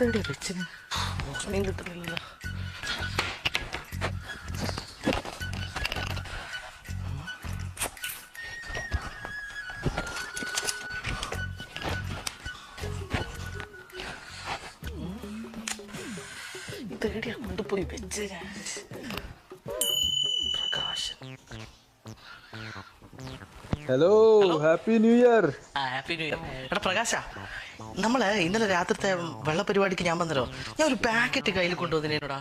ഇതെവിടെയാ വെച്ചിന്? ഓർമ്മയും കിട്ടുന്നില്ല. ഇതെവിടെയാ കൊണ്ടുപോയി വെച്ച്? Prakashan. Hello, happy new year. Happy new year. എടാ പ്രകാശ, നമ്മള് ഇന്നലെ രാത്രിത്തെ വെള്ള പരിപാടിക്ക് ഞാൻ വന്നല്ലോ. ഞാൻ ഒരു പാക്കറ്റ് കയ്യിൽ കൊണ്ടുവന്നേനോടാ.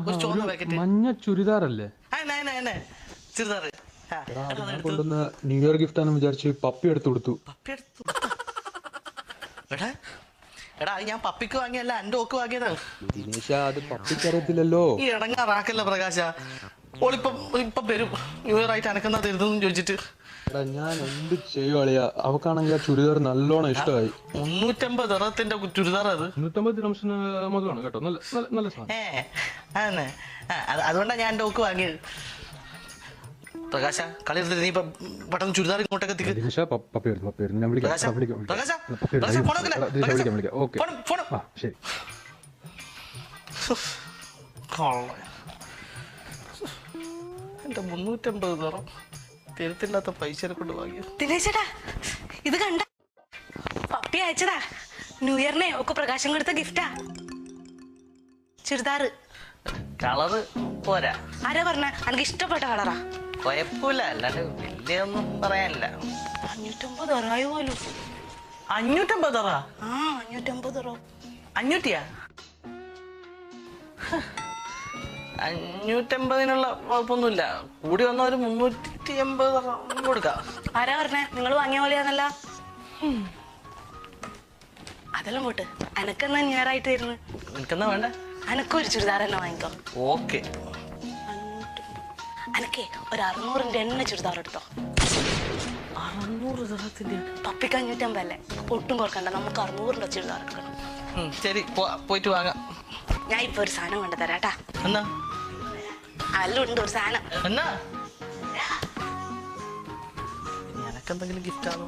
ഒരു ചുവന്ന പാക്കറ്റ്. മഞ്ഞ ചുരിദാറല്ലേ? ചുരിദാർ കൊണ്ടുവന്ന ന്യൂ ഇയർ ഗിഫ്റ്റ് ആണെന്ന് വിചാരിച്ച് പപ്പി എടുത്തു കൊടുത്തു. പപ്പി എടുത്തു? എടാ എടാ അത് ഞാൻ പപ്പിക്ക് വാങ്ങിയല്ല, എന്റെ ഓക്ക് വാങ്ങിയതാണ്. ദിനേശ, അത് പപ്പിക്കറിയത്തില്ലല്ലോ. ഈ ഇടങ്ങാറാക്കല്ല പ്രകാശ. ഓളിപ്പം ഇപ്പം വരും ന്യൂ ഇയർ ആയിട്ട് അനക്കെന്നാ തരുന്നെന്ന് ചോദിച്ചിട്ട്. എടാ ഞാൻ എന്ത് ചെയ്യുവാളിയാ, അവക്കാണെങ്കിൽ ആ ചുരിദാർ നല്ലോണം ഇഷ്ടമായി. 350 ദിറത്തിന്റെ ചുരിദാർ. അത് 350 ദിറംസിന് മുതലാണ് കേട്ടോ. നല്ല സാധനം. അതന്നെ. അതുകൊണ്ടാ ഞാൻ എന്റെ ഓക്ക് വാങ്ങിയത്. പ്രകാശ കളി എടുത്തിട്ട് നീ പെട്ടെന്ന് ചുരിദാർ ഇങ്ങോട്ടൊക്കെ എത്തിക്ക്. ദിനേശ, പപ്പി വരുന്നു. ഞാൻ വിളിക്കാം. ഓക്കെ, ശരി. എന്റെ 350 ദിറം തിരുത്തില്ലാത്ത പൈസ കൊണ്ട് വാങ്ങിയത്. ദിനേശേട്ടാ, ഇത് കണ്ട പപ്പി അയച്ചതാ. ന്യൂ ഇയറിനെ ഒക്കെ പ്രകാശം കൊടുത്ത ഗിഫ്റ്റാ ചുരിദാറ്. കളറ് പോരാ. ആരാ പറഞ്ഞ? എനിക്ക് ഇഷ്ടപ്പെട്ട കളറാ. കുഴപ്പമില്ല, അല്ലാണ്ട് വലിയൊന്നും പറയാനില്ല. 550 ദിറമായി പോലും. 550 ദിറ? 550 ദിറം. 500യാ? 550-നുള്ള കുഴപ്പമൊന്നുമില്ല. കൂടി വന്ന ഒരു 380 കൊടുക്കാം. ആരാ പറഞ്ഞേ? നിങ്ങൾ വാങ്ങിയ പോലെയാന്നല്ല. അതെല്ലാം പോട്ട്. അനക്കെന്നാ ന്യൂ ഇയർ ആയിട്ട് വരുന്നു. എനിക്കെന്നാ വേണ്ട? അനക്കൊരു ചുരിദാർ തന്നെ വാങ്ങിക്കോ. ഓക്കെ. അനക്കേ ഒരു 600-ന്റെ എണ്ണ ചുരിദാർ എടുത്തോ. 600 ദിറത്തിന്റെ? പപ്പിക്ക് 550 അല്ലേ? ഒട്ടും കുറക്കണ്ട. നമുക്ക് 600-ന്റെ ചുരിദാർ എടുക്കണം. ശരി, പോയിട്ട് വാങ്ങാം. ഞാൻ ഇപ്പൊ ഒരു സാധനം കൊണ്ടു തരാട്ടാ. എന്നാ? അല്ലുണ്ട് ഒരു സാധനം. എന്നാ എനക്കെന്തെങ്കിലും ഗിഫ്റ്റ് ആണോ?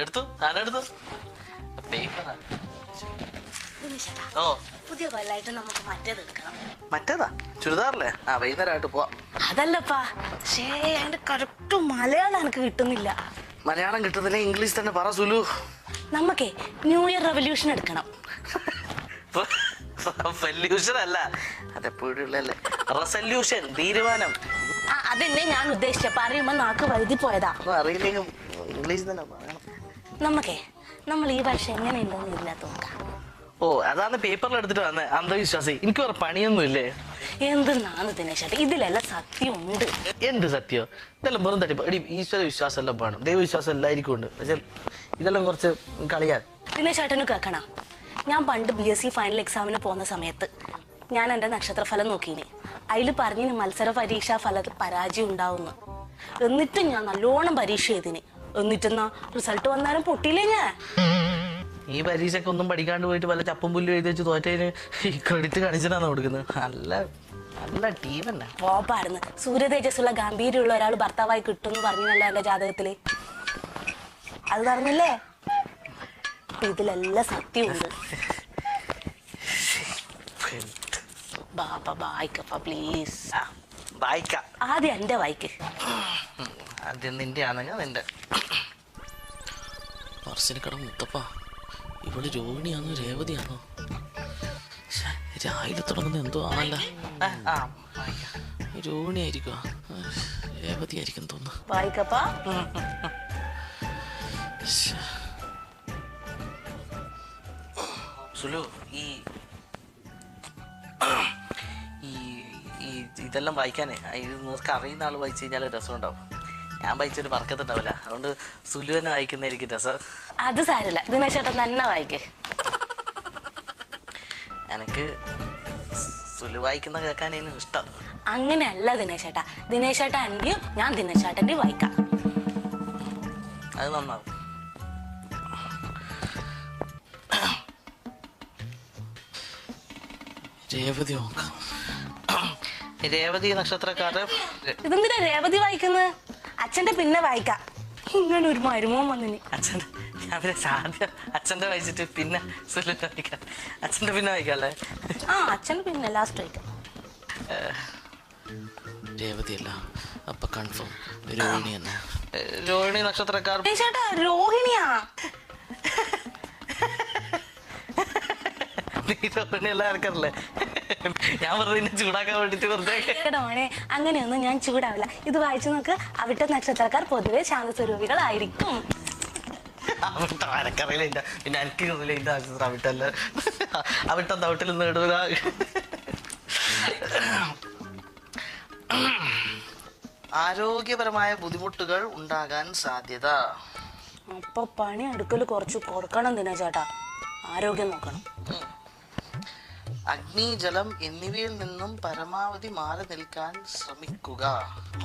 എടുത്തു, സാധനം എടുത്തു. പേപ്പറാ. ഓ, പുതിയ കൊല്ലായിട്ട് നമുക്ക് മറ്റേത് എടുക്കണം. മറ്റേതാ? ചുരിദാറല്ലേ? വൈകുന്നേരമായിട്ട് പോവാം. അതല്ലപ്പാ, പക്ഷേ അതിന്റെ കറക്റ്റ് മലയാളം എനിക്ക് കിട്ടുന്നില്ല. മലയാളം കിട്ടുന്നില്ല, ഇംഗ്ലീഷ് തന്നെ പറ സുലു. നമുക്കേ ന്യൂ ഇയർ റെവല്യൂഷൻ എടുക്കണം. റെവല്യൂഷൻ അല്ല, അതെപ്പോഴുള്ളല്ലേ. റെസല്യൂഷൻ, തീരുമാനം. അതെന്നെ ഞാൻ ഉദ്ദേശിച്ച. പറയുമ്പോ നാക്ക് വഴുതി പോയതാ. അറിയില്ലെങ്കിൽ ഇംഗ്ലീഷ് തന്നെ പറയണം. നമുക്കേ നമ്മൾ ഈ വർഷം എങ്ങനെയുണ്ടെന്ന് ഇല്ലാത്ത നോക്കാം. ഓ, അതാണ് പേപ്പറിൽ എടുത്തിട്ട് വന്നത്. അന്ധവിശ്വാസി. എനിക്ക് വേറെ പണിയൊന്നും ഇല്ലേ? എന്തെന്നാണ് ദിനേശേട്ടാ, ഇതിലെല്ലാം സത്യമുണ്ട്. എന്ത് സത്യോ? ഇതെല്ലാം വെറും തട്ടിപ്പ്. എടി, ഈശ്വര വിശ്വാസം എല്ലാം വേണം, ദൈവവിശ്വാസം എല്ലാവർക്കും ഉണ്ട്. പക്ഷെ ഇതെല്ലാം കുറച്ച് കളിയാൻ. ദിനേശേട്ടന് കേൾക്കണം. ഞാൻ പണ്ട് BSc ഫൈനൽ എക്സാമിന് പോകുന്ന സമയത്ത് ഞാൻ എൻ്റെ നക്ഷത്രഫലം നോക്കീന്. അതിൽ പറഞ്ഞിന് മത്സര പരീക്ഷാ ഫലത്തിൽ പരാജയം ഉണ്ടാവുന്നു. എന്നിട്ടും ഞാൻ നല്ലോണം പരീക്ഷ ചെയ്തിന്. എന്നിട്ടെന്നാ റിസൾട്ട് വന്നാലും പൊട്ടിയില്ലേ ഞാൻ. ഈ പരീക്ഷയ്ക്ക് ഒന്നും പഠിക്കാണ്ട് പോയിട്ട് വല്ല ചപ്പും പുല്ലും എഴുതി വെച്ച് തോറ്റതിന് ഈ ക്രെഡിറ്റ് കാണിച്ചിട്ടാണ് കൊടുക്കുന്നത്. നല്ല ടീമല്ല. പോപ്പായിരുന്നു. സൂര്യതേജസ്സുള്ള ഗാംഭീര്യമുള്ള ഒരാൾ ഭർത്താവായി കിട്ടുമെന്ന് പറഞ്ഞല്ലോ എന്റെ ജാതകത്തില്. അത് പറഞ്ഞില്ലേ? ഇതിലെല്ലാം സത്യമുണ്ട്. പ്ലീസ് ആദ്യം എന്റെ വായിക്ക്. ആദ്യം നിന്റെ ആണെങ്കിൽ നിന്റെ. പറശ്ശിനിക്കട മുത്തപ്പ, ഇവിടെ രോഹിണിയാണോ രേവതിയാണോ? രാവിലെ തുടങ്ങുന്ന എന്തോ ആണല്ല. രോഹിണി ആയിരിക്കുക, രേവതി ആയിരിക്കും തോന്നുന്നു. വായിക്കപ്പാ. സുലു, ഇതെല്ലാം വായിക്കാനേ ഇത് നിനക്ക് അറിയുന്ന ആൾ വായിച്ചു കഴിഞ്ഞാൽ രസം ഉണ്ടാവും. ഞാൻ വായിച്ചൊരു പറക്കത്തുണ്ടാവില്ല. അതുകൊണ്ട് സുലു തന്നെ വായിക്കുന്നതായിരിക്കും രസം. അത് സാരില്ല, ദിനേശേട്ടൻ തന്നെ വായിക്കേ. എനിക്ക് സുലു വായിക്കുന്ന കേൾക്കാനേനും ഇഷ്ടം. അങ്ങനെയല്ല ദിനേശേട്ടാ. ദിനേശേട്ട എൻ്റെയും ഞാൻ ദിനേശേട്ടൻ്റെ വായിക്കാം. അത് നന്നാവും. രേവതി നോക്കാം. രേവതി നക്ഷത്രക്കാര്. ഇതെന്തിനാ രേവതി വായിക്കുന്നത്? അച്ഛന്റെ പിന്നെ വായിക്കാം. ഇങ്ങനെ ഒരു മരുമോൻ വന്നിനി. അച്ഛൻ്റെ ഞാൻ പിന്നെ ആദ്യം അച്ഛൻ്റെ വായിച്ചിട്ട് പിന്നെ സുലുവിന്റെ വായിക്കാം. അച്ഛൻ്റെ പിന്നെ വായിക്കാല്ലേ? ആ അച്ഛന്റെ പിന്നെ ലാസ്റ്റ് വായിക്കാം. രേവതി അല്ല, അപ്പൊ കൺഫേം രോഹിണി തന്നെ. രോഹിണി നക്ഷത്രക്കാർ. ചേട്ടാ രോഹിണിയാ? നീ രോഹിണി എല്ലാം ഇറക്കാറില്ലേ? ഞാൻ വെറുതെ നിന്നെ ചൂടാക്കാൻ വേണ്ടിട്ട് വെറുതെ. മോനെ അങ്ങനെയൊന്നും ഞാൻ ചൂടാവില്ല. ഇത് വായിച്ചു നോക്ക്. അവിട്ട നക്ഷത്രക്കാർ പൊതുവെ ശാന്തസ്വരൂപികളായിരിക്കും. അവിട്ട വരക്കറിയില്ല, പിന്നെ എനിക്ക് ഇതിന്റെ നക്ഷത്രം അവിട്ടല്ല. അവിട്ട തവിട്ടിൽ നേടുക. ആരോഗ്യപരമായ ബുദ്ധിമുട്ടുകൾ ഉണ്ടാകാൻ സാധ്യത. അപ്പൊ പണി അടുക്കൽ കുറച്ച് കൊടുക്കണം ദിനേശേട്ടാ. ആരോഗ്യം നോക്കണം. അഗ്നി, ജലം എന്നിവയിൽ നിന്നും പരമാവധി മാറി നിൽക്കാൻ ശ്രമിക്കുക.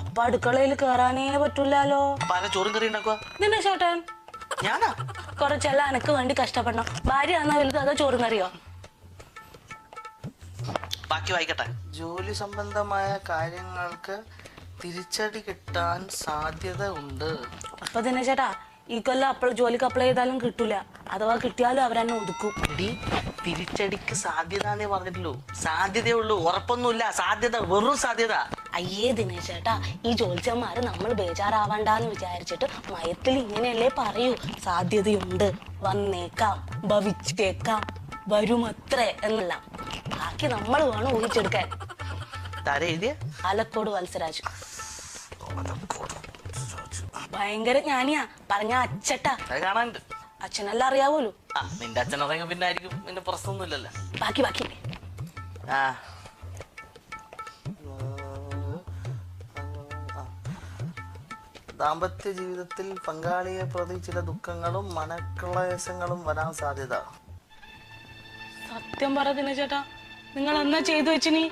അപ്പൊ അടുക്കളയിൽ കയറാനേ പറ്റൂലോ. അപ്പൊ ആരാ ചോറും കറി ഉണ്ടാക്കുക? ദിനേശേട്ടൻ. ഞാനാ? കുറച്ചെല്ലാം എനക്ക് വേണ്ടി കഷ്ടപ്പെടണം. ഭാര്യ ആന്നാ വലുത് അതോ ചോറും കറിയോ? ബാക്കി വായിക്കട്ടെ. ജോലി സംബന്ധമായ കാര്യങ്ങൾക്ക് തിരിച്ചടി കിട്ടാൻ സാധ്യത ഉണ്ട്. അപ്പൊ ദിനേശേട്ടാ ഈ കൊല്ലം ജോലിക്ക് അപ്ലൈ ചെയ്താലും കിട്ടൂല. അഥവാ കിട്ടിയാലും അവരെന്നെ ഒതുക്കും. തിരിച്ചടിക്ക് സാധ്യത എന്നേ പറഞ്ഞിട്ടുള്ളൂ. സാധ്യതയുള്ളൂ, ഉറപ്പൊന്നുമില്ല. സാധ്യത, വെറും സാധ്യത. അയ്യേ ദിനേശേട്ടാ, ഈ ജോലിച്ചന്മാര് നമ്മൾ ബേജാറാവണ്ടെന്ന് വിചാരിച്ചിട്ട് മയത്തിൽ ഇങ്ങനെയല്ലേ പറയൂ. സാധ്യതയുണ്ട്, വന്നേക്കാം, ഭവിച്ചേക്കാം, വരുമത്രേ എന്നെല്ലാം. ബാക്കി നമ്മൾ വേണം ഊഹിച്ചെടുക്കാൻ. ആലക്കോട് വത്സരാജ് ഭയങ്കര ജ്ഞാനിയാ. പറഞ്ഞ അച്ചട്ടാ. കാണാനുണ്ട്. അച്ഛനെല്ലാം അറിയാവൂലോ. നിന്റെ അച്ഛൻ അറിയാൻ പിന്നെ ആയിരിക്കും. നിന്റെ പ്രശ്നമൊന്നുമില്ലല്ലോ. ബാക്കി ബാക്കി ദാമ്പത്യ ജീവിതത്തിൽ പങ്കാളിയെ പ്രതി ചില ദുഃഖങ്ങളും മനക്ലേശങ്ങളും വരാൻ സാധ്യത. സത്യം പറ ദിനേശേട്ടാ, നിങ്ങൾ എന്നാ ചെയ്തു വെച്ചിനി?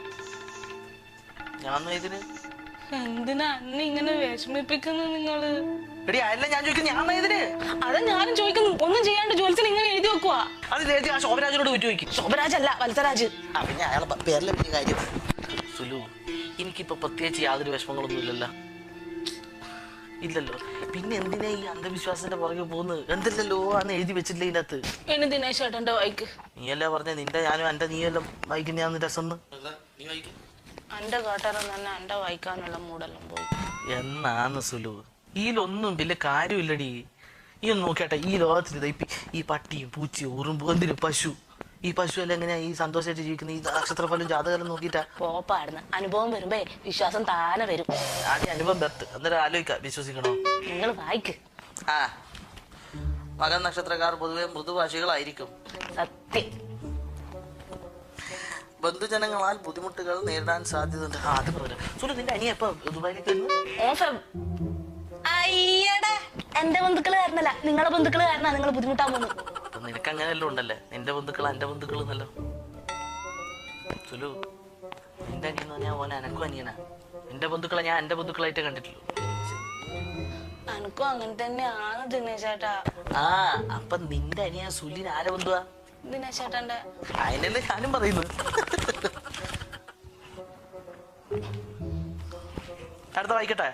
ഞാൻ ഇതിന് എന്തിനാ അന്നെ ഇങ്ങനെ വിഷമിപ്പിക്കുന്നു നിങ്ങള്? എടി അല്ല ഞാൻ ചോദിക്കുന്നു, ഞാൻ ഇതിന്. അതാ ഞാനും ചോദിക്കുന്നു. ഒന്നും ചെയ്യാണ്ട് ജോലിസിന് ഇങ്ങനെ എഴുതി വെക്കുവാ. അത് എഴുതി ആ ശോഭരാജിനോട് ചോദിക്കും. ശോഭരാജ് അല്ല, വത്സരാജ്. പിന്നെ അയാളെ പേരിലെ വലിയ കാര്യം. സുലു, എനിക്കിപ്പോ പ്രത്യേകിച്ച് യാതൊരു വിഷമങ്ങളൊന്നും ഇല്ലല്ലോ. ഇല്ലല്ലോ. പിന്നെ എന്തിനാ ഈ അന്ധവിശ്വാസത്തിന്റെ പുറകെ പോകുന്നത്? എന്തില്ലല്ലോ അന്ന് എഴുതി വെച്ചിട്ടില്ല ഇതിനകത്ത്. ഇനി ദിനേശ് ചേട്ടന്റെ വായിക്ക്. നീയല്ലേ പറഞ്ഞ നിന്റെ ഞാനും എന്റെ നീയെല്ലാം വായിക്കുന്നയാന്ന് രസം. എന്റെ കേട്ടാരം തന്നെ എന്റെ വായിക്കാനുള്ള മൂടെല്ലാം പോയി. എന്നാന്ന് സുലു, ഇതിലൊന്നും വലിയ കാര്യമില്ലടി. ഈ ഒന്ന് നോക്കിയാട്ടെ, ഈ ലോകത്തിൽ ഈ പട്ടിയും പൂച്ചയും ഉറുമ്പും എന്തിനും പശു, ഈ പശു എല്ലാം എങ്ങനെയാ ഈ സന്തോഷമായിട്ട് ജീവിക്കുന്ന? ഈ നക്ഷത്രഫലം ജാതകം നോക്കിയിട്ടാ പോപ്പാടുന്ന അനുഭവം വരുമ്പേ വിശ്വാസം താനെ വരും. ആദ്യം അനുഭവം ബർത്ത്, അന്നേരം ആലോചിക്കാം വിശ്വസിക്കണോ. നിങ്ങൾ വായിക്ക്. മകൻ നക്ഷത്രക്കാർ പൊതുവെ മൃദുഭാഷികളായിരിക്കും. സത്യം. ബന്ധുജനങ്ങളാൽ ബുദ്ധിമുട്ടുകൾ നേരിടാൻ സാധ്യതയുണ്ട്. അത് പറഞ്ഞു സുലു. നിന്റെ അനിയ എപ്പോ ദുബായിലേക്ക് വരുന്നു? അയ്യടാ, എന്റെ ബന്ധുക്കള് കാരണല്ല, നിങ്ങളെ ബന്ധുക്കള് കാരണ നിങ്ങൾ ബുദ്ധിമുട്ടാൻ പോകുന്നു. നിനക്ക് അങ്ങനെയല്ലോ ഉണ്ടല്ലേ, നിന്റെ ബന്ധുക്കൾ എന്റെ ബന്ധുക്കൾ എന്നല്ലോ. സുലു, നിന്റെ അനിയെന്ന് പറഞ്ഞാൽ ഓനെ എനക്കും അനിയനാ. നിന്റെ ബന്ധുക്കളെ ഞാൻ എന്റെ ബന്ധുക്കളായിട്ട് കണ്ടിട്ടുള്ളൂ. എനക്കും അങ്ങനെ തന്നെയാണ് ദിനേശേട്ടാ. അപ്പൊ നിന്റെ അനിയ സുലിന് ആരെ ബന്ധുവാ? ദിനേശേട്ടന്റെ. അതിനല്ലേ ഞാനും പറയുന്നു. അടുത്ത വായിക്കട്ടെ.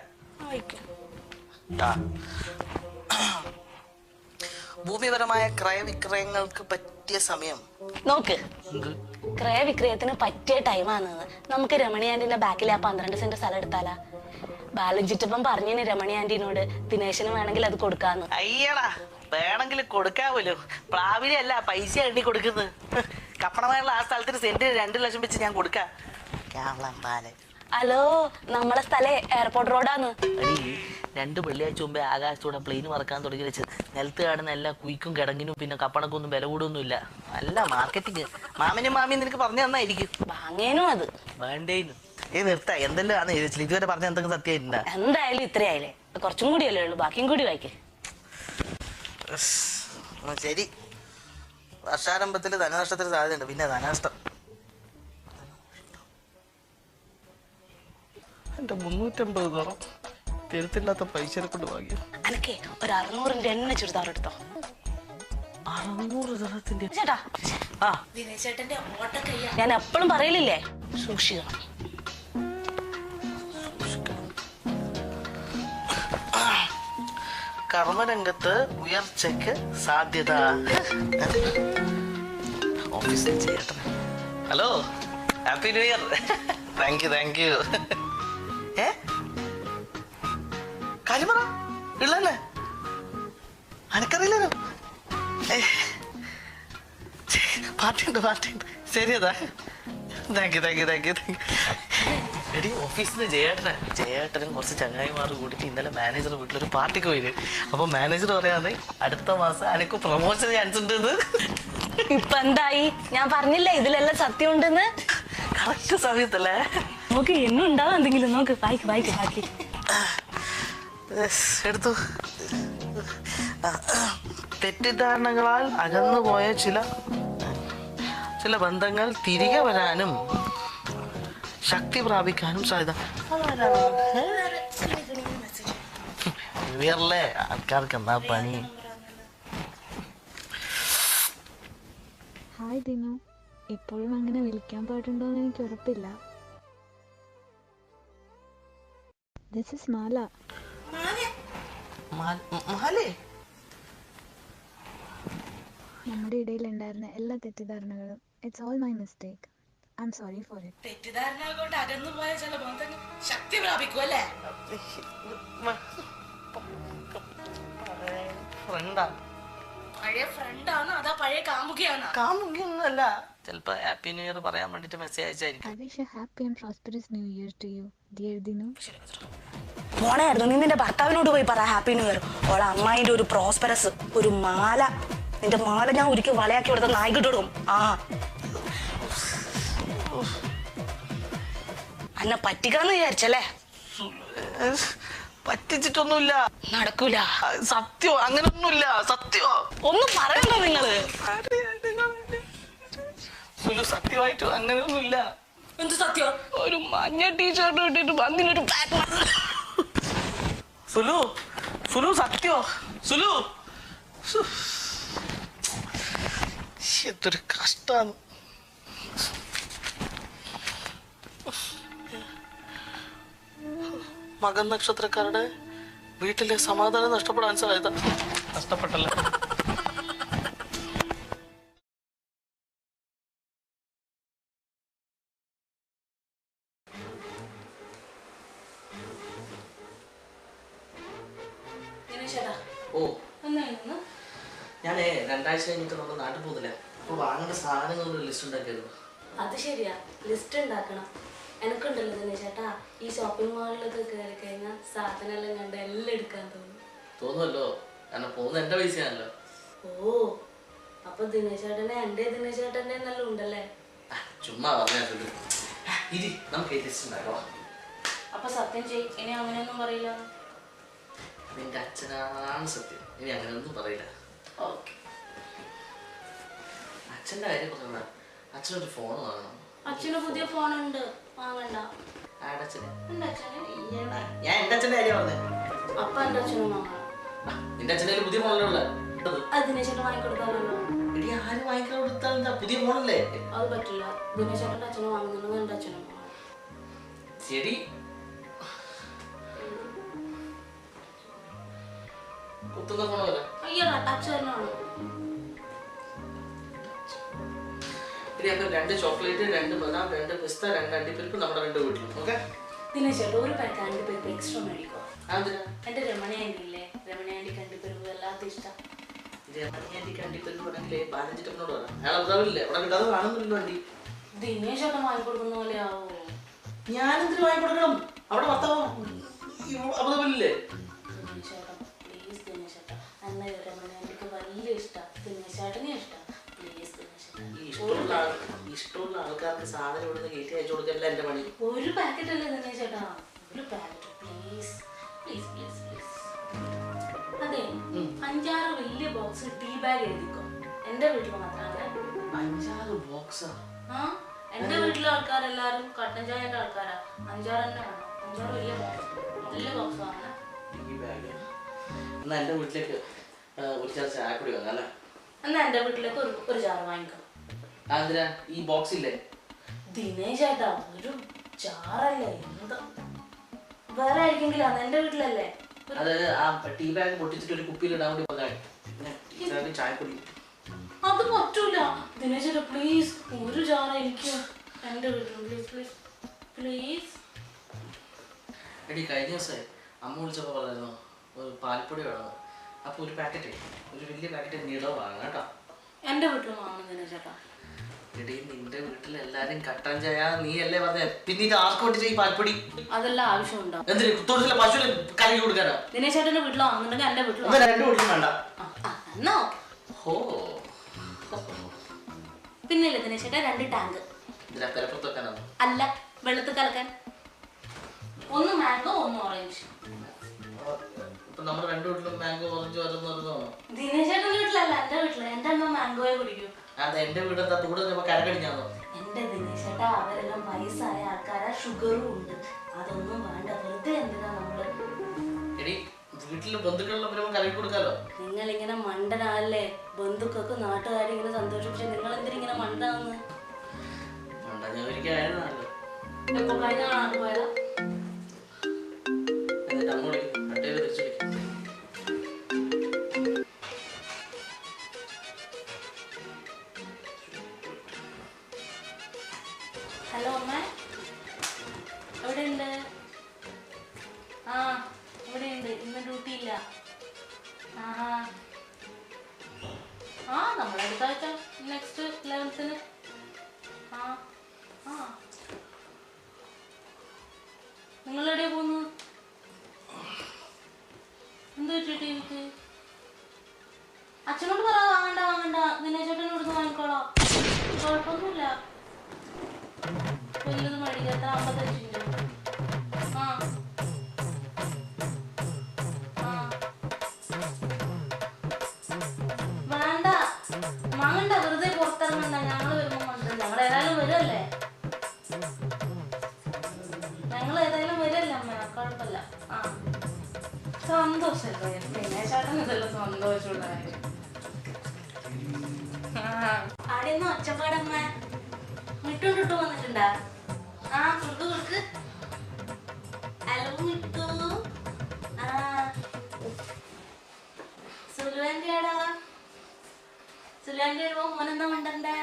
ഭൂമിപരമായ ക്രയവിക്രയങ്ങൾക്ക് പറ്റിയ സമയം നോക്ക്. ക്രയവിക്രയത്തിന് പറ്റിയ ടൈമാണ്. നമുക്ക് രമണി ആന്റിന്റെ ബാക്കിൽ ആ 12 സെന്റ് സ്ഥലം എടുത്താലാ? ബാലൻജിറ്റപ്പം പറഞ്ഞു രമണി ആന്റിനോട് ദിനേശന് വേണമെങ്കിൽ അത് കൊടുക്കാന്ന്. അയ്യടാ, വേണമെങ്കിൽ കൊടുക്കാമല്ലോ. പ്ലാവിലല്ല പൈസ എണ്ണി കൊടുക്കുന്നത്. കപ്പണമായുള്ള ആ സ്ഥലത്തിന് സെന്റിന് 2 ലക്ഷം വെച്ച് ഞാൻ കൊടുക്കാം. ഹലോ, നമ്മളെ സ്ഥലം എയർപോർട്ട് റോഡാന്ന്. 2 വെള്ളിയാഴ്ച മുമ്പേ ആകാശത്തൂടെ പ്ലെയിൻ മറക്കാൻ തുടങ്ങി വെച്ച് നിലത്ത് കാണുന്ന എല്ലാ കുയിക്കും കിടങ്ങിനും പിന്നെ കപ്പണക്കൊന്നും വില കൂടൊന്നുമില്ല. നല്ല മാർക്കറ്റിങ്. മാമനും മാമിയും നിനക്ക് പറഞ്ഞു തന്നായിരിക്കും. വാങ്ങേനും അത് വേണ്ടേനും. നിർത്ത എന്തെല്ലാം ആണ് ചോദിച്ചില്ല. ഇതുവരെ പറഞ്ഞ എന്തെങ്കിലും സത്യമായിട്ടുണ്ടാ? എന്തായാലും ഇത്രയായില്ലേ, കുറച്ചും കൂടിയല്ലേ ഉള്ളൂ. ബാക്കിയും കൂടി വായിക്കേ. ശരി. വർഷാരംഭത്തിൽ ധനനഷ്ടത്തിന് സാധ്യതയുണ്ട്. പിന്നെ ധനനഷ്ടം എന്റെ 350 തിരുത്തില്ലാത്ത പൈസ കൊണ്ട് വാങ്ങി. അനക്കേ ഒരു 600 എണ്ണ ചുരിദാർ എടുത്തോ. 600 ചേട്ടാ, ഞാൻ എപ്പോഴും പറയലില്ലേ, സൂക്ഷിക്കണം. കർമ്മരംഗത്ത് ഉയർച്ചയ്ക്ക് സാധ്യത. ഓഫീസിൽ ചെയ്യട്ടെ. Hello, happy new year. Thank you. കാര്യം പറ. ഇള്ളല്ലേ അനക്കറിയില്ലല്ലോ. പാർട്ടിയുണ്ട്. ശരിയതാ. Thank you. എടി, ഓഫീസിൽ നിന്ന് ജയേട്ടനും കുറച്ച് ചങ്ങായിമാർ കൂടിയിട്ട് ഇന്നലെ മാനേജർ വീട്ടിലൊരു പാർട്ടിക്ക് പോയിന്. അപ്പൊ മാനേജർ പറയാതെ അടുത്ത മാസം അനക്ക് പ്രൊമോഷൻ ചാൻസ് ഉണ്ട്. ഇപ്പൊ എന്തായി? ഞാൻ പറഞ്ഞില്ലേ ഇതിലെല്ലാം സത്യം ഉണ്ടെന്ന്. കറക്റ്റ് സമയത്തല്ലേ? നോക്ക്, എന്നും ഉണ്ടാവും എന്തെങ്കിലും. നോക്ക്, ബാക്കി എടുത്തു. തെറ്റിദ്ധാരണകളാൽ അകന്നുപോയ ചില ബന്ധങ്ങൾ തിരികെ വരാനും ശക്തി പ്രാപിക്കാനും സാധ്യത. ല്ലേ ആൾക്കാർക്ക് എന്താ പണി? ഹായ് ദിനു, ഇപ്പോഴും അങ്ങനെ വിളിക്കാൻ പാടുണ്ടോന്ന് എനിക്ക് ഉറപ്പില്ല. This is Mala. നമ്മുടെ ഇടയിൽ ഉണ്ടായിരുന്ന എല്ലാ തെറ്റിദ്ധാരണകളും, it's all my mistake. I am sorry for it. തെറ്റിദ്ധാരണ കൊണ്ട് അകന്നുപോയ ചില ബന്ധങ്ങൾ ശക്തി പ്രാപിക്കും അല്ലേ? പഴയ ഫ്രണ്ടാണ്, അതാ പഴയ കാമുകിയൊന്നുമല്ല. ചിലപ്പോ ഹാപ്പി ന്യൂ ഇയർ പറയാൻ വേണ്ടിട്ട് message അയച്ചായിരിക്കും. I wish a happy and prosperous new year to you, dear Dinu. മോണായിരുന്നു, നീ നിന്റെ ഭർത്താവിനോട് പോയി പറ ഹാപ്പി ന്യൂ ഇയർ. ഓളെ അമ്മായിന്റെ ഒരു പ്രോസ്പെറസ്, ഒരു മാല. നിന്റെ മാല ഞാൻ ഒരിക്കൽ വളയാക്കി കൊടുത്ത നായിക്കിട്ടും. അന്നെ പറ്റിക്കാന്ന് വിചാരിച്ചല്ലേ? പറ്റിച്ചിട്ടൊന്നുമില്ല. നടക്കൂല. സത്യോ, അങ്ങനൊന്നുമില്ല. സത്യോ ഒന്നും പറയണ്ട നിങ്ങള്. സത്യമായിട്ടും അങ്ങനെയൊന്നുമില്ല. എന്ത് സത്യം? ഒരു മഞ്ഞ ടീഷർട്ട് ഇട്ടിട്ട് വന്നിനൊരു സുലു സത്യോ? സുലു, എന്തൊരു കഷ്ടാണ്. മകൻ നക്ഷത്രക്കാരുടെ വീട്ടിലെ സമാധാനം നഷ്ടപ്പെടാൻ സാധ്യത. നഷ്ടപ്പെട്ടല്ലോ. ഓ, ഞാനേ 2 ആഴ്ച കഴിഞ്ഞിട്ട് നമ്മുടെ നാട്ടിൽ പോകുന്നില്ല. അപ്പൊ വാങ്ങേണ്ട സാധനങ്ങളുടെ ലിസ്റ്റ് ഉണ്ടാക്കിയായിരുന്നു. അത് ശരിയാ, ലിസ്റ്റ് ഉണ്ടാക്കണം. എനക്കുണ്ടല്ലോ ദിനേശ് ചേട്ടാ, ഈ ഷോപ്പിംഗ് മാളിലൊക്കെ കയറി കഴിഞ്ഞാൽ സാധനം എല്ലാം കണ്ട് എല്ലാം എടുക്കാൻ തോന്നുമല്ലോ, കാരണം പോകുന്ന എന്റെ പൈസയാണല്ലോ. ഓ, അപ്പൊ ദിനേശ് ചേട്ടനെ ദിനേശ് ചേട്ടന്റെ നല്ല ഉണ്ടല്ലേ? ചുമ്മാ പറഞ്ഞാ നമുക്ക് ഈ ലിസ്റ്റ് ഉണ്ടാക്കാം. അപ്പൊ സത്യം ചെയ്, ഇനി അങ്ങനെയൊന്നും പറയില്ല. നിന്റെ അച്ഛനാണ് സത്യം, ഇനി അങ്ങനെയൊന്നും പറയില്ല. ഓക്കെ. അച്ഛന്റെ കാര്യം പറഞ്ഞ അച്ഛനൊരു ഫോൺ വാങ്ങണം. അച്ഛന് പുതിയ ഫോണുണ്ട്, വാങ്ങണ്ട. ഞാൻ എന്റെ അച്ഛന്റെ കാര്യം പറഞ്ഞേ. അപ്പൊ എന്റെ അച്ഛനും വാങ്ങണം. നിന്റെ അച്ഛൻ്റെ പുതിയ ഫോണല്ലേ? അത് ദിനേശ് ചേട്ടൻ വാങ്ങിക്കൊടുക്കാമല്ലോ. ആരും വാങ്ങിക്കൊടുത്താൽ എന്താ, പുതിയ ഫോണല്ലേ? അത് പറ്റില്ല. ദിനേശ് ചേട്ടന്റെ അച്ഛനും വാങ്ങുന്നുണ്ടെങ്കിൽ എന്റെ അച്ഛനും വാങ്ങണം. ശരി, കുത്തുന്ന ഫോണല്ലേ? അയ്യോ, ടച്ച് തന്നെയാണ്. 2 ചോക്ലേറ്റ്, 2 ബദാം, 2 പിസ്ത, 2 അണ്ടിപ്പരിപ്പ് നമ്മുടെ 2 വീട്ടിലും. ഓക്കെ ദിനേശ് ചേട്ടാ, ഒരു പാക്ക് അണ്ടിപ്പരിപ്പ് എക്സ്ട്രാ മേടിക്കോ? അതെന്തിനാ? എന്റെ രമണി ആന്റി ഇല്ലേ, രമണി ആന്റിക്ക് അണ്ടിപ്പരിപ്പ് വല്ലാത്ത ഇഷ്ടം. രമണി ആന്റിക്ക് അണ്ടിപ്പരിപ്പ് വേണമെങ്കിലേ 15 ടപ്പിനോട് പറയാം. അയാൾ അബ്രാവില്ലേ, അവിടെ കിട്ടാതെ കാണുന്നില്ലല്ലോ വണ്ടി. ദിനേശ് ചേട്ടൻ വാങ്ങിക്കൊടുക്കുന്ന പോലെ ആവോ? ഞാനെന്തിനു വാങ്ങിക്കൊടുക്കണം? അവിടെ ഭർത്താവ് അബുദാബിയില്ലേ? ദിനേശ് ചേട്ടാ പ്ലീസ്, ദിനേശ് ചേട്ടാ, അന്ന് രമണി ആന്റിക്ക് വലിയ ഇഷ്ടം. ദിനേശ് ചേട്ടനെ ഇഷ്ടം. പ്ലീസ് ദിനേശ് ചേട്ടാ, ഇഷ്ടമുള്ള ആൾക്കാർക്ക് സാധനം ഇവിടുന്ന് കയറ്റി അയച്ചു കൊടുക്കല്ല എന്റെ പണി. ഒരു പാക്കറ്റ് അല്ലേ ദിനേശ് ചേട്ടാ, ഒരു packet please please please please. അതെ, 5-6 വലിയ ബോക്സ് ടീ ബാഗ് എഴുതിക്കോ. എന്റെ വീട്ടിൽ മാത്രമല്ല. 5-6 ബോക്സാ? ആ, എന്റെ വീട്ടിലെ ആൾക്കാരെല്ലാരും കട്ടൻ ചായന്റെ ആൾക്കാരാ. 5-6 തന്നെ വേണം. 5-6 വലിയ ബോക്സ് വാങ്ങണം. ടീ ബാഗ് എന്നാ എന്റെ വീട്ടിലേക്ക് ഒരു ചാർ ചായ കൂടി വാങ്ങാം അല്ലേ? എന്നാ എന്റെ വീട്ടിലേക്ക് ഒരു ജാർ വാങ്ങിക്കാം. അതെന്തിനാ? ഈ ബോക്സ് ഇല്ലേ? ദിനേശ് ചേട്ടാ, ഒരു ജാറല്ലേ, എന്താ വേറെ ആയിരിക്കെങ്കിലാണ്. എന്റെ വീട്ടിലല്ലേ? അത് ആ ടീ ബാഗ് പൊട്ടിച്ചിട്ട് ഒരു കുപ്പിയിൽ ഇടാൻ വേണ്ടി പറഞ്ഞാൽ പിന്നെ ടീച്ചറായിട്ട് ചായപ്പൊടി. അത് പറ്റൂല ദിനേശേട്ടാ, പ്ലീസ് ഒരു ജാറ എനിക്ക് എന്റെ വീട്ടിൽ പ്ലീസ് പ്ലീസ് പ്ലീസ്. എടി കഴിഞ്ഞ ദിവസമേ അമ്മ വിളിച്ചപ്പോൾ പറഞ്ഞായിരുന്നു ഒരു പാൽപ്പൊടി വേണം. അപ്പോൾ ഒരു പാക്കറ്റ്, ഒരു വലിയ പാക്കറ്റ് നീളം വാങ്ങാം കേട്ടോ. എന്റെ വീട്ടിൽ വാങ്ങണം ദിനേശേട്ടാ. എടി നിന്റെ വീട്ടിൽ എല്ലാരും കട്ടൻ ചായ നീ അല്ലേ പറഞ്ഞ, പിന്നെ ഇത് ആർക്ക് വേണ്ടി ചെയ്യും പാൽപ്പൊടി? അതെല്ലാം ആവശ്യമുണ്ടോ? എന്തിന് തൊഴിലെ പശുവിന് കലക്കി കൊടുക്കാനോ? ദിനേശേട്ടന്റെ വീട്ടിൽ വാങ്ങുന്നുണ്ടെങ്കിൽ എന്റെ വീട്ടിൽ എന്നാ രണ്ടു വീട്ടിലും വേണ്ട. എന്നാ ഹോ പിന്നെ ഇല്ല ദിനേശേട്ടാ, 2 ടാങ്ക്. ഇതിനാ പെരപ്പുറത്ത് വെക്കാനാണോ? അല്ല, വെള്ളത്തിൽ കലക്കാൻ. 1 മാംഗോ 1 ഓറഞ്ച്. ഇപ്പൊ നമ്മുടെ രണ്ടു വീട്ടിലും മാംഗോ ഓറഞ്ച് വരുന്നോ? ദിനേശേട്ടന്റെ വീട്ടിലല്ല, എന്റെ വീട്ടില്. എന്റെ അമ്മ മാംഗോയെ കുടിക്കൂ. അത് എന്റെ വീടെന്താ തൂടെ കരക്കടിഞ്ഞാന്നോ? എന്റെ ദിനേശേട്ടാ, അവരെല്ലാം വയസ്സായ ആൾക്കാരാ, ഷുഗറും ഉണ്ട്. അതൊന്നും വേണ്ട, വെറുതെ എന്തിനാ നമ്മള്. എടി വീട്ടില് ബന്ധുക്കളുള്ള വരുമ്പോ കലക്കി കൊടുക്കാലോ. നിങ്ങൾ ഇങ്ങനെ മണ്ടനാണല്ലേ, ബന്ധുക്കൾക്ക് നാട്ടുകാരെ ഇങ്ങനെ സന്തോഷിപ്പിച്ച് നിങ്ങൾ എന്തിനിങ്ങനെ മണ്ടാന്ന്? മണ്ടഞ്ഞവരിക്കായിരുന്നല്ലോ. എപ്പോ കഴിഞ്ഞ കാണാൻ പോയതാ? എന്നിട്ട് അമ്മ വിളിക്കും, അട്ടയിൽ തിരിച്ചു വിളിക്കും. ഹലോ അമ്മ, എവിടെയുണ്ട്? ആ ഇവിടെയുണ്ട്, ഇന്ന് ഡ്യൂട്ടി ഇല്ല. ആ നമ്മളെ അടുത്ത ആഴ്ച നെക്സ്റ്റ് 11th. ആ ആ നിങ്ങളെവിടെയാ പോകുന്നു? എന്ത് പറ്റി ടിവിക്ക്? അച്ഛനോട് പറ വാങ്ങണ്ട വാങ്ങണ്ട, ദിനേശേട്ടൻ ഇവിടുന്ന് വാങ്ങിക്കോളാം, കുഴപ്പമൊന്നുമില്ല. വലുത് മേടിക്കാത്ത 55. ആ വേണ്ട വാങ്ങണ്ട, വെറുതെ പുറത്തിറങ്ങണ്ട. ഞങ്ങൾ വരുമ്പോ മണ്ടല്ല, ഞങ്ങൾ ഏതായാലും വരുമല്ലേ. അമ്മ, കുഴപ്പമില്ല. ആ സന്തോഷമല്ലോ, ദിനേശേട്ടൻ ഇതെല്ലാം സന്തോഷമുള്ള കാര്യം. ആടെയൊന്നും ഒച്ചപ്പാടമ്മ മിട്ടു വന്നിട്ടുണ്ടാ? ആ ഫുഡ് കൊടുക്ക്. ഹലോ മിട്ടു. ആ സുലുവാൻ്റെയാടാ. സുലുവാൻ്റെ വരുമ്പോ മോനെന്താ മിണ്ടണ്ടേ?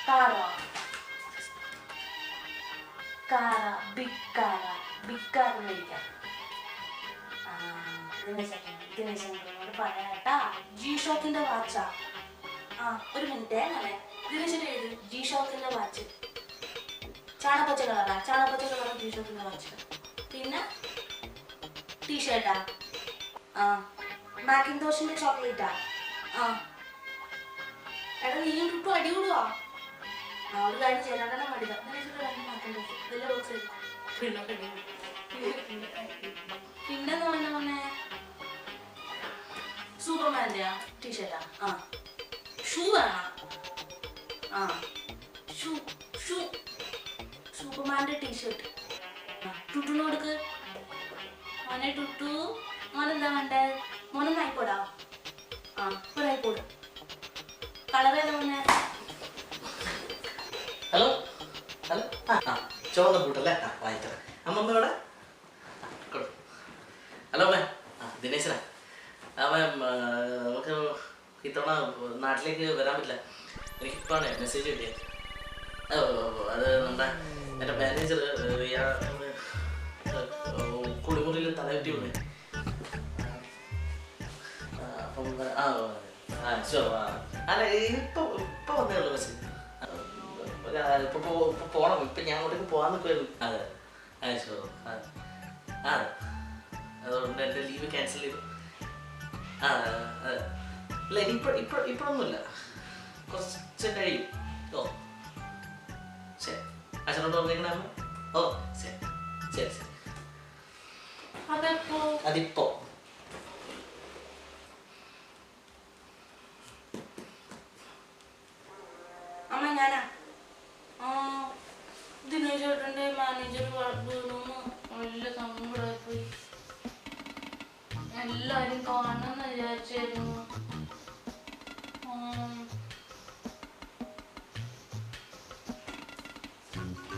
കാറോ? കാറാ? ബിഗ് കാറാ? ബിഗ് കാർ മേടിക്കാം. ദിനേശനോട് പറയാട്ടാ. ജി ഷോക്കിന്റെ വാച്ചാ. ആ ഒരു മിനിറ്റ്. അങ്ങനെ ദിനേശൻ എഴുതി ജി ഷോക്കിന്റെ വാച്ച്. ചാണപ്പച്ച കളറാ? ചാണപ്പച്ച കളർ ജി ഷോക്കിന്റെ വാച്ച്. പിന്നെ ടീഷർട്ടാ? ആ മാക്കിൻതോഷിന്റെ ചോക്ലേറ്റാ? ആ എടാ നീയും കിട്ടും അടി കൂടുവാ. ആ ഒരു കാര്യം ചേരാൻ മടിതാ. മാക്കിൻതോഷ് വലിയ ബോക്സ്. പിന്നെന്ന് പറഞ്ഞ സൂപ്പർമാൻ്റെയാ ടീഷർട്ടാ? ആ ഷൂ വേണം. ആ ഷൂ ഷൂ സൂപ്പർമാൻ്റെ ടീഷർട്ട്. ടുട്ടുന്ന് കൊടുക്ക്. മോനെ ടുട്ടു, മോനെന്താ വേണ്ടേ? മോനൊന്ന് ആയിക്കോടാ. ആ ഒരായിക്കോട്. കളർ ഏതാ മോനെ? Hello hello. ആ ചോന്ന കൂട്ടല്ലേ? ആ വാങ്ങിക്കാം. അമ്മ ഇവിടെ. ഹലോ അമ്മേ. ആ ദിനേശനാ. അവൻ നമുക്ക് ഇത്തവണ നാട്ടിലേക്ക് വരാൻ പറ്റില്ല. എനിക്കിപ്പോഴാണ് മെസ്സേജ് കിട്ടിയത്. അത് നമ്മുടെ എൻ്റെ മാനേജർ കുളിമുറിയിൽ തലകെട്ടി വന്നേ. അപ്പം അല്ല ഇപ്പൊ വന്നേ ഉള്ളൂ മെസ്സേജ്. ഇപ്പൊ പോണം. ഇപ്പൊ ഞാൻ അങ്ങോട്ടേക്ക് പോകാൻ നിൽക്കുമായിരുന്നു. അതെ അതെ ഷുവർ. അതെ അതുകൊണ്ട് എൻ്റെ ലീവ് ക്യാൻസൽ ചെയ്തു. ആ അതെ ഇല്ല ഇപ്പോഴൊന്നുമില്ല, കുറച്ച് കഴിയും. ഓ ശരി. അച്ഛനോട് പറഞ്ഞേക്കണേ അമ്മ. ഓ ശരി ശരി ശരി. അതിപ്പോ അമ്മ ഞാനാ. ദിനേശേട്ടൻ്റെ മാനേജർ വീണു, വലിയ സങ്കടമായിപ്പോയി. എല്ലാരും കാണണമെന്ന് വിചാരിച്ചായിരുന്നു.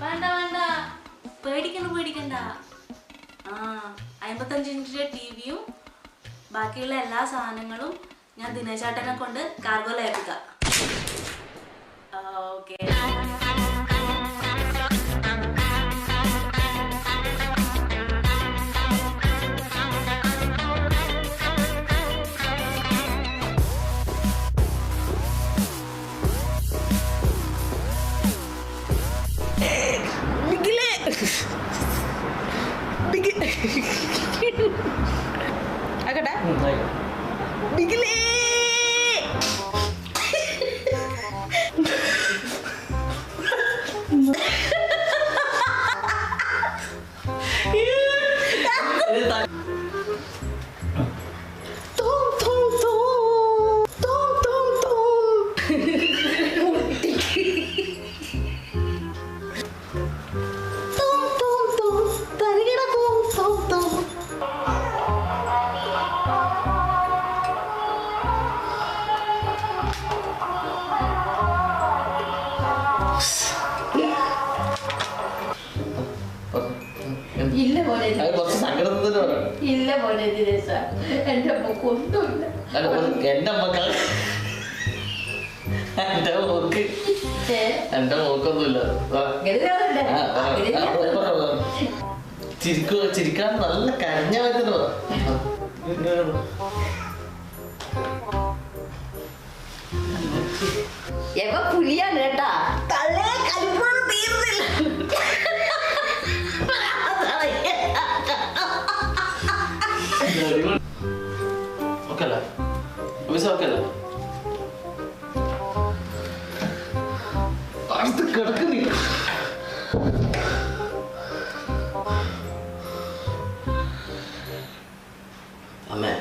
വേണ്ട വേണ്ട, പേടിക്കണ്ട. ആ 55 ഇഞ്ചിന്റെ ടിവിയും ബാക്കിയുള്ള എല്ലാ സാധനങ്ങളും ഞാൻ ദിനേശാട്ടനെ കൊണ്ട് കാർഗോയിൽ ഏൽപ്പിക്കാം. ഓക്കെ. ഇല്ല പോലെ എന്റെ അമ്മക്ക് ഒന്നുമില്ല. എന്റെ മോക്കൊന്നുമില്ല. ചിരിക്കാൻ നല്ല കരഞ്ഞ പറ്റുന്നു. എവ പുലിയാണ് കേട്ടാ. തള്ളേ കലിപ്പാണ് തീർന്നില്ല. ഓക്കല്ലേ ഓക്കല്ലേ അടുത്ത് കിടക്കുന്നി. അമ്മേ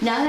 ഞാൻ